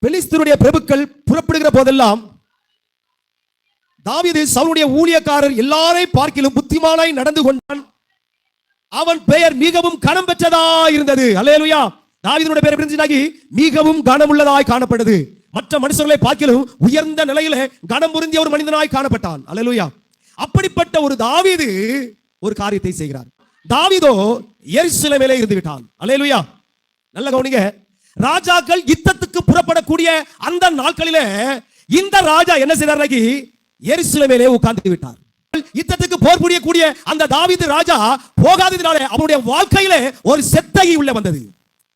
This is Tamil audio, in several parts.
பெலிஸ்தருடைய பிரபுக்கள் புறப்படுகிற போதெல்லாம் தாவீது சவுலுடைய ஊழியக்காரர் எல்லாரை பார்க்கிலும் புத்திமானாய் நடந்து கொண்டான். அவன் பெயர் மிகவும் கனம் பெற்றதா இருந்தது. அல்லேலூயா. தாவீதுடைய பெயர் எப்படி மிகவும் கனமுள்ளதாய் காணப்பட்டது. மற்ற மனுஷர்களை பார்க்கிலும் உயர்ந்த நிலையில கனம் பொருந்திய ஒரு மனிதனாய் காணப்பட்டான். அல்லேலூயா. அப்படிப்பட்ட ஒரு தாவீது ஒரு காரியத்தை செய்கிறார். தாவீதோ எருசலேமிலே இருந்து விட்டான். அல்லேலூயா. நல்ல கவனிங்க. ராஜாக்கள் யுத்தத்துக்கு புறப்படக்கூடிய அந்த நாட்களிலே இந்த ராஜா என்ன செய்தார்? எருசலேமிலே உட்கார்ந்து விட்டார். யுத்தத்துக்கு போர் புரியக்கூடிய அந்த தாவீது ராஜா போகாததினாலே அவனுடைய வாழ்க்கையிலே ஒரு செத்தகி உள்ள வந்தது.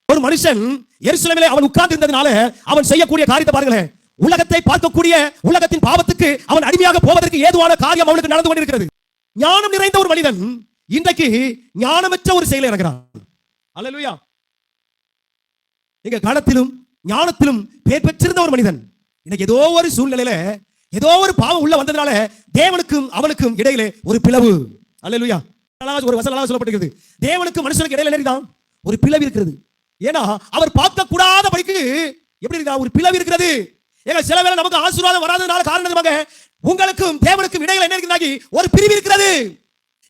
ஒரு மனுஷன் எருசலேமிலே அவன் உட்கார்ந்து இருந்ததினால அவன் செய்யக்கூடிய காரியத்தை பாருங்களேன். உலகத்தை பார்க்கக்கூடிய உலகத்தின் பாவத்துக்கு அவன் அடிமையாக போவதற்கு ஏதுவான காரியம் அவனுக்கு நடந்து கொண்டிருக்கிறது. ஞானம் நிறைந்த ஒரு மனிதன் இன்றைக்கு ஞானமற்ற ஒரு செயலை இறங்குறான். அல்லேலூயா. இங்க காலத்திலும் ஞானத்திலும் பேர் பெற்றிருந்த ஒரு மனிதன் இன்னைக்கு ஏதோ ஒரு சூழ்நிலையில ஏதோ ஒரு பாவம் உள்ள வந்ததுனால தேவனுக்கும் அவனுக்கும் இடையிலே ஒரு பிளவு. அல்லேலூயா. ஒரு வசனம் சொல்லப்பட்டிருக்கிறது. தேவனுக்கும் மனுஷனுக்கு இடையில என்னதான் ஒரு பிளவு இருக்கிறது. ஏன்னா அவர் பார்க்க கூடாத படிக்கு எப்படி இருக்கா ஒரு பிளவு இருக்கிறது. ஏங்க சில வேளை நமக்கு ஆசீர்வாதம் வராதனால காரணமாக உங்களுக்கும் தேவனுக்கும் இடையில என்ன இருக்கிறாங்க ஒரு பிரிவு இருக்கிறது.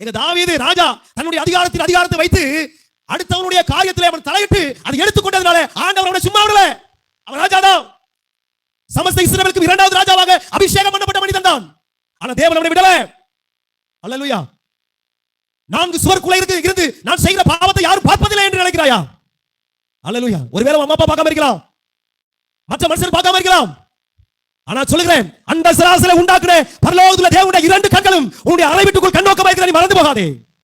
எங்க தாவீது ராஜா தன்னுடைய அதிகாரத்தை வைத்து அடுத்தவனுடைய காரியத்திலே அவன் தலையிட்டு அதை எடுத்துக்கொண்டதுனால ஆண்டவர் அவனை சும்மா விடல. அவன் ராஜாதான். சமஸ்த இஸ்ரவேலுக்கு இரண்டாவது ராஜாவாக அபிஷேகம் பண்ணப்பட்ட மனிதன் தான். ஆனா தேவன் அவனை விடல. அல்லேலூயா. 4 சுவருக்குள்ள இருந்து நான் செய்கிற பாவத்தை யாரும் பார்ப்பதில்லை என்று நினைக்கிறாயா? அல்லேலூயா. ஒருவேளை அம்மா அப்பா பார்க்காம இருக்கலாம், மற்ற மனுஷர் பார்க்காம இருக்கலாம். ஆனா சொல்லுகிறேன், அந்த சராசரை உண்டாக்குற பரலோகத்துல தேவனுடைய 2 கண்களும் உன்னுடைய அறை வீட்டுக்குள் கண்ணோக்கமா இருக்கிற நீ மறந்து போகாதே.